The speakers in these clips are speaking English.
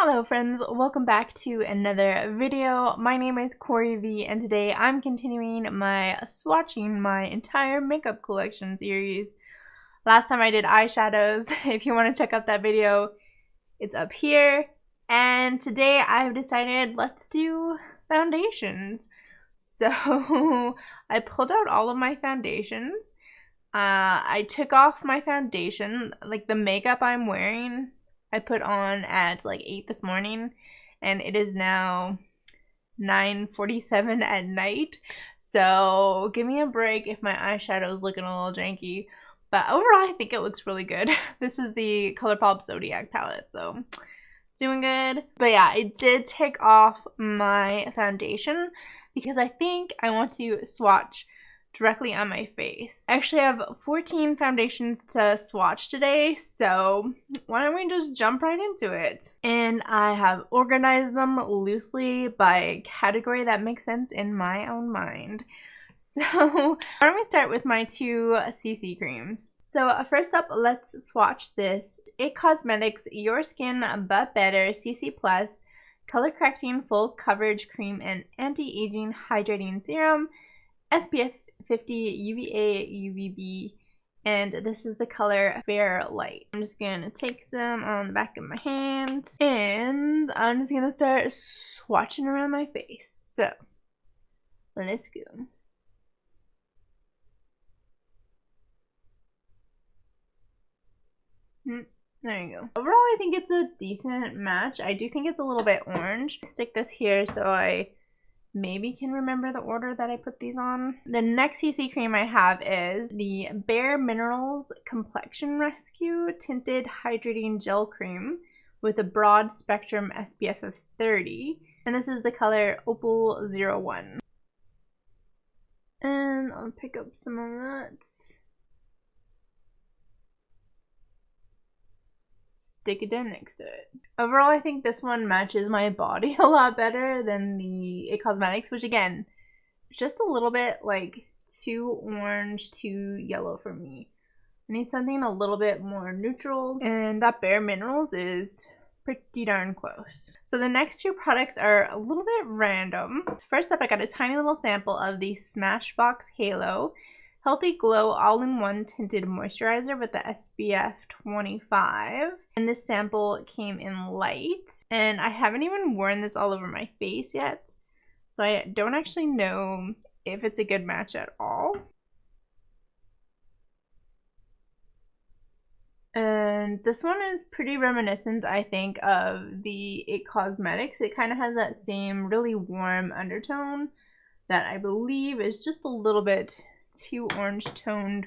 Hello friends, welcome back to another video. My name is Corrie V and today I'm continuing my swatching my entire makeup collection series. Last time I did eyeshadows. If you want to check out that video, it's up here. And today I've decided let's do foundations. So I pulled out all of my foundations. I took off my foundation, like the makeup I'm wearing I put on at like 8 this morning, and it is now 9:47 at night. So give me a break if my eyeshadow is looking a little janky. But overall, I think it looks really good. This is the ColourPop Zodiac palette, so doing good. But yeah, I did take off my foundation because I think I want to swatch directly on my face. I actually have 14 foundations to swatch today, so why don't we just jump right into it? And I have organized them loosely by category that makes sense in my own mind. So why don't we start with my two CC creams? So first up, let's swatch this IT Cosmetics Your Skin But Better CC Plus Color Correcting Full Coverage Cream and Anti-Aging Hydrating Serum, SPF 50 UVA UVB, and this is the color Fair Light. I'm just gonna take some on the back of my hand and I'm just gonna start swatching around my face. So let's go. There you go. Overall, I think it's a decent match. I do think it's a little bit orange. Stick this here so I maybe can remember the order that I put these on. The next CC cream I have is the Bare Minerals Complexion Rescue Tinted Hydrating Gel Cream with a broad spectrum SPF of 30. And this is the color Opal 01. And I'll pick up some of that. Stick it down next to it. Overall, I think this one matches my body a lot better than the IT Cosmetics, which again, just a little bit like too orange, too yellow for me. I need something a little bit more neutral, and that Bare Minerals is pretty darn close. So the next two products are a little bit random. First up, I got a tiny little sample of the Smashbox Halo Healthy Glow All-in-One Tinted Moisturizer with the SPF 25. And this sample came in light. And I haven't even worn this all over my face yet, so I don't actually know if it's a good match at all. And this one is pretty reminiscent, I think, of the IT Cosmetics. It kind of has that same really warm undertone that I believe is just a little bit too orange toned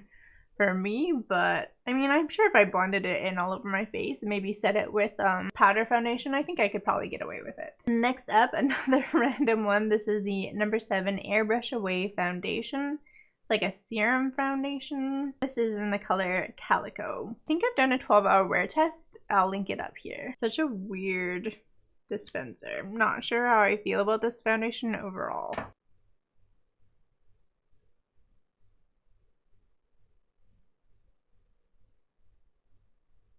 for me, but I mean, I'm sure if I blended it in all over my face and maybe set it with powder foundation, I think I could probably get away with it. Next up, another random one. This is the number 7 Airbrush Away foundation. It's like a serum foundation. This is in the color Calico. I think I've done a 12-hour wear test. I'll link it up here. Such a weird dispenser. I'm not sure how I feel about this foundation overall.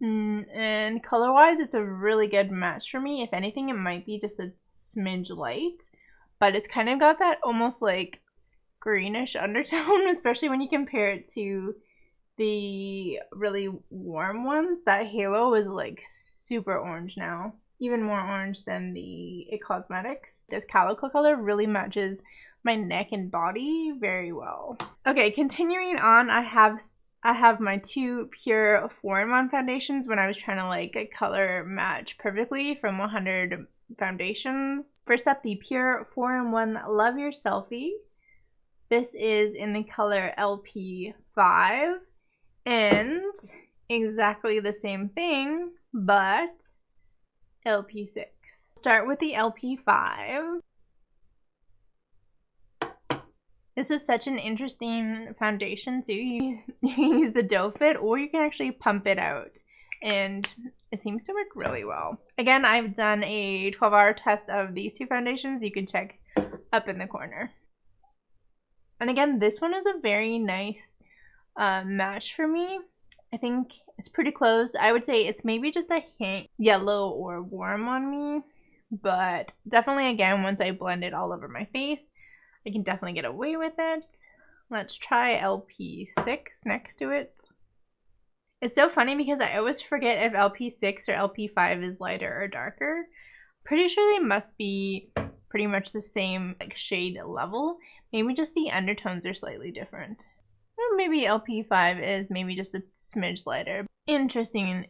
And color-wise, it's a really good match for me. If anything, it might be just a smidge light, but it's kind of got that almost like greenish undertone, especially when you compare it to the really warm ones. That Halo is like super orange now, even more orange than the IT Cosmetics. This Calico color really matches my neck and body very well. Okay, continuing on, I have my two Pure 4-in-1 foundations when I was trying to like color match perfectly from 100 foundations. First up, the Pure 4-in-1 Love Your Selfie. This is in the color LP5 and exactly the same thing, but LP6. Start with the LP5. This is such an interesting foundation too. You can use the doe fit or you can actually pump it out, and it seems to work really well. Again, I've done a 12-hour test of these two foundations. You can check up in the corner. And again, this one is a very nice match for me. I think it's pretty close. I would say it's maybe just a hint yellow or warm on me, but definitely again, once I blend it all over my face, I can definitely get away with it. Let's try LP6 next to it. It's so funny because I always forget if LP6 or LP5 is lighter or darker. Pretty sure they must be pretty much the same like shade level. Maybe just the undertones are slightly different. Or maybe LP5 is maybe just a smidge lighter. Interesting.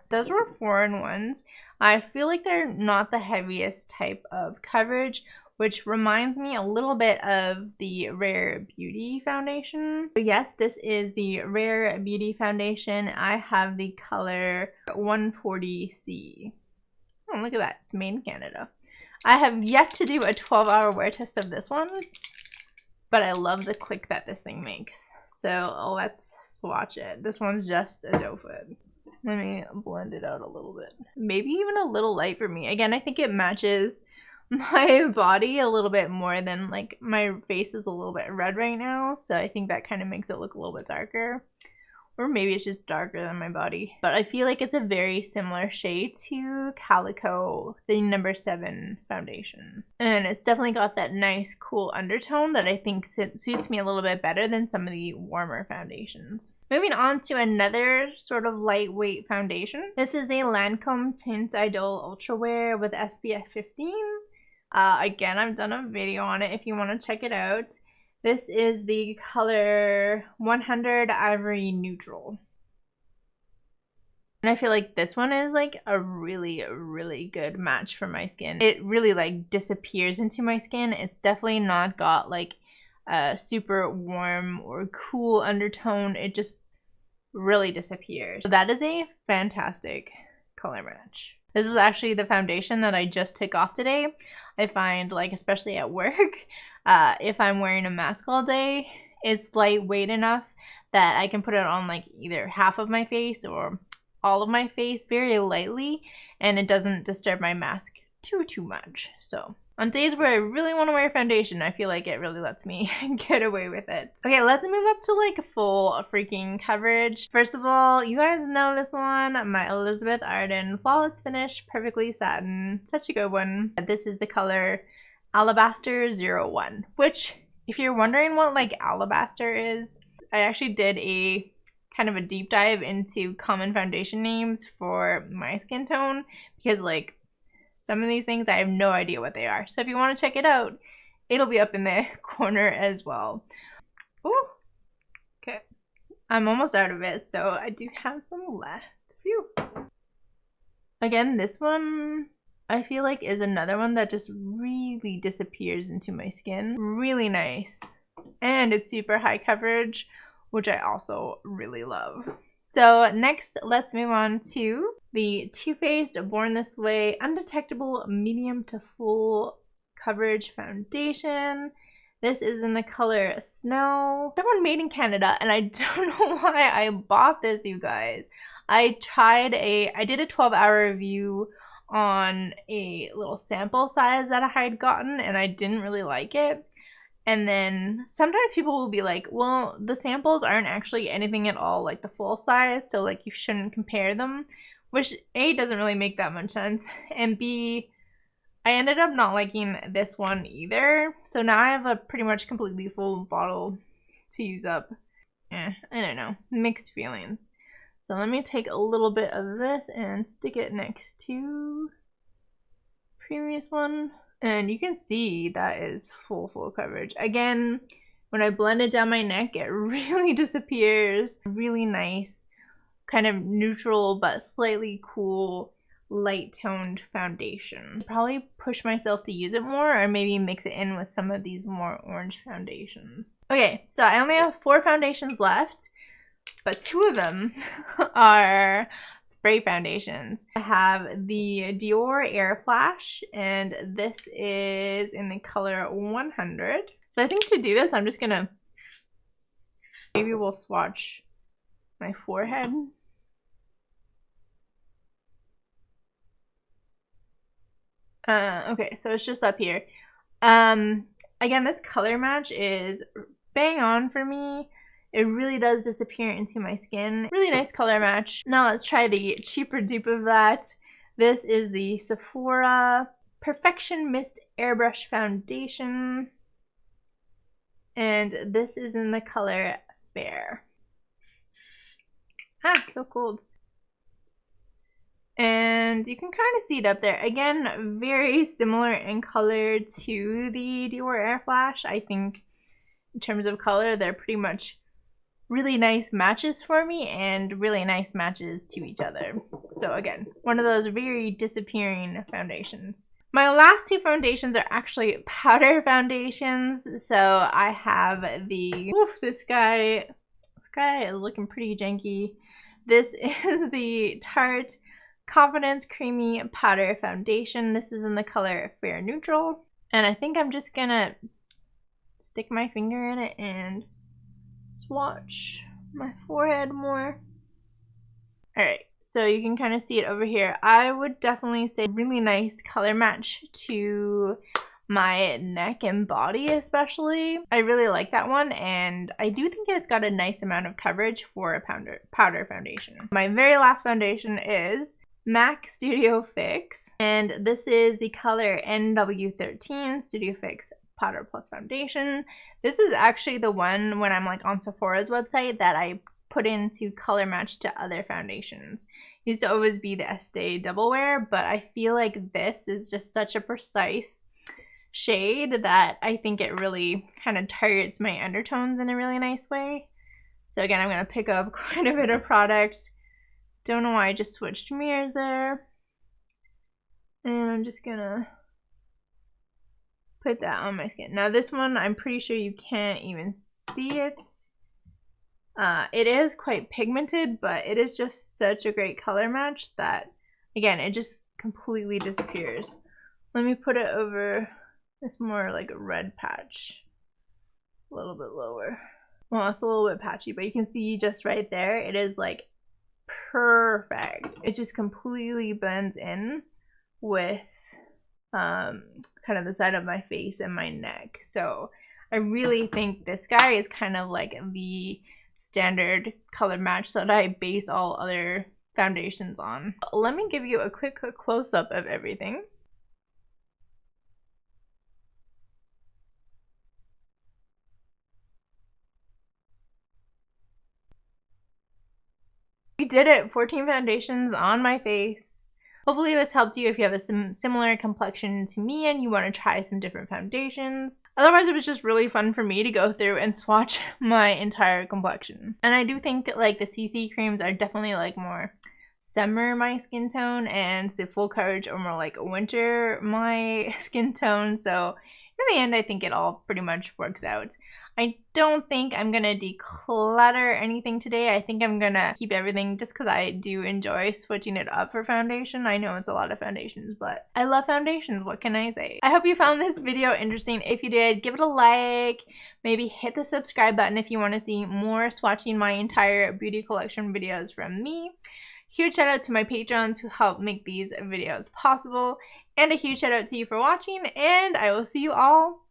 Those were foreign ones. I feel like they're not the heaviest type of coverage, which reminds me a little bit of the Rare Beauty foundation. But yes, this is the Rare Beauty foundation. I have the color 140C. Oh, look at that. It's made in Canada. I have yet to do a 12-hour wear test of this one, but I love the click that this thing makes. So let's swatch it. This one's just a doe foot. Let me blend it out a little bit. Maybe even a little light for me. Again, I think it matches my body a little bit more than, like, my face is a little bit red right now, so I think that kind of makes it look a little bit darker. Or maybe it's just darker than my body. But I feel like it's a very similar shade to Calico, the number 7 foundation. And it's definitely got that nice cool undertone that I think suits me a little bit better than some of the warmer foundations. Moving on to another sort of lightweight foundation. This is the Lancome Tint Idol Ultra Wear with SPF 15. Again, I've done a video on it if you want to check it out. This is the color 100 Ivory Neutral. And I feel like this one is like a really good match for my skin. It really like disappears into my skin. It's definitely not got like a super warm or cool undertone. It just really disappears. So that is a fantastic color match. This was actually the foundation that I just took off today. I find, like, especially at work, if I'm wearing a mask all day, it's lightweight enough that I can put it on like either half of my face or all of my face very lightly, and it doesn't disturb my mask too much. So on days where I really want to wear foundation, I feel like it really lets me get away with it. Okay, let's move up to like full freaking coverage. First of all, you guys know this one, my Elizabeth Arden Flawless Finish Perfectly Satin. Such a good one. This is the color Alabaster 01, which if you're wondering what like alabaster is, I actually did a kind of a deep dive into common foundation names for my skin tone, because like some of these things I have no idea what they are. So if you want to check it out, it'll be up in the corner as well. Oh, okay. I'm almost out of it, so I do have some left. Phew. Again, this one I feel like is another one that just really disappears into my skin. Really nice. And it's super high coverage, which I also really love. So next, let's move on to the Too Faced Born This Way Undetectable Medium to Full Coverage Foundation. This is in the color Snow. That one made in Canada, and I don't know why I bought this, you guys. I did a 12-hour review on a little sample size that I had gotten, and I didn't really like it. And then sometimes people will be like, well, the samples aren't actually anything at all like the full size, so like you shouldn't compare them, which A, doesn't really make that much sense, and B, I ended up not liking this one either. So now I have a pretty much completely full bottle to use up. I don't know, mixed feelings. So let me take a little bit of this and stick it next to the previous one. And you can see that is full coverage. Again, when I blend it down my neck, it really disappears. Really nice, kind of neutral but slightly cool, light toned foundation. Probably push myself to use it more, or maybe mix it in with some of these more orange foundations. Okay, so I only have 4 foundations left, but 2 of them are spray foundations. I have the Dior Air Flash, and this is in the color 100. So I think to do this, I'm just gonna, maybe we'll swatch my forehead. Okay, so it's just up here. Again, this color match is bang on for me. it really does disappear into my skin. Really nice color match. Now let's try the cheaper dupe of that. This is the Sephora Perfection Mist Airbrush Foundation. And this is in the color Fair. Ah, so cold. And you can kind of see it up there. Again, very similar in color to the Dior Air Flash. I think in terms of color, they're pretty much really nice matches for me and really nice matches to each other. So again, one of those very disappearing foundations. My last two foundations are actually powder foundations. So I have the, this guy is looking pretty janky. This is the Tarte Confidence Creamy Powder Foundation. This is in the color Fair Neutral. And I think I'm just gonna stick my finger in it and swatch my forehead more. Alright, so you can kind of see it over here. I would definitely say really nice color match to my neck and body especially. I really like that one, and I do think it's got a nice amount of coverage for a powder foundation. My very last foundation is MAC Studio Fix, and this is the color NW13 Studio Fix Powder Plus Foundation. This is actually the one when I'm like on Sephora's website that I put into color match to other foundations. It used to always be the Estee Double Wear, but I feel like this is just such a precise shade that I think it really kind of targets my undertones in a really nice way. So again, I'm going to pick up quite a bit of product. Don't know why I just switched mirrors there. And I'm just going to put that on my skin. Now this one, I'm pretty sure you can't even see it. It is quite pigmented, but it is just such a great color match that, again, it just completely disappears. Let me put it over this more like a red patch, a little bit lower. Well, it's a little bit patchy, but you can see just right there, it is like perfect. It just completely blends in with kind of the side of my face and my neck. So I really think this guy is kind of like the standard color match that I base all other foundations on. Let me give you a quick close-up of everything. We did it, 14 foundations on my face. Hopefully this helped you if you have a similar complexion to me and you want to try some different foundations. Otherwise, it was just really fun for me to go through and swatch my entire complexion. And I do think that like the CC creams are definitely like more summer my skin tone, and the full coverage are more like winter my skin tone. So in the end, I think it all pretty much works out. I don't think I'm gonna declutter anything today. I think I'm gonna keep everything just because I do enjoy switching it up for foundation. I know it's a lot of foundations, but I love foundations. What can I say? I hope you found this video interesting. If you did, give it a like. Maybe hit the subscribe button if you want to see more swatching my entire beauty collection videos from me. Huge shout out to my patrons who help make these videos possible. And a huge shout out to you for watching. And I will see you all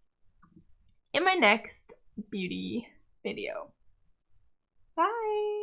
in my next beauty video. Bye!